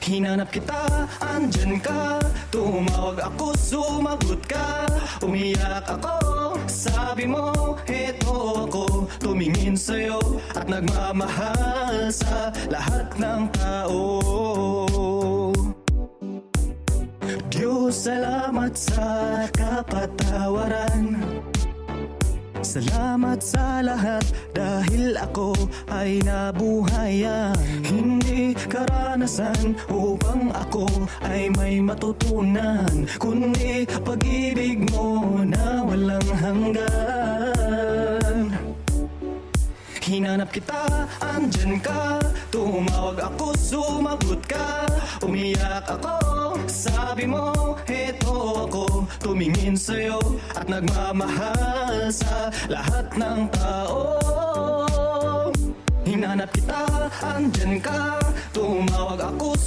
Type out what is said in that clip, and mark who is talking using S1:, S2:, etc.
S1: Hinanap kita, andyan ka. Tumawag ako, sumagot ka. Umiyak ako, sabi mo, eto ako. Tumingin sa'yo at nagmamahal sa lahat ng tao. Diyos, salamat sa kapatawaran. Salamat sa lahat dahil ako ay nabuhayan. Hindi karanasan upang ako ay may matutunan, kundi pag-ibig mo na walang hanggan. Hinanap kita, andyan ka. Tumawag ako, sumagot ka. Umiyak ako, sabi mo, eto ako. Tumingin sa'yo at nagmamahal sa lahat ng tao. Hinanap kita, andyan ka. Tumawag ako,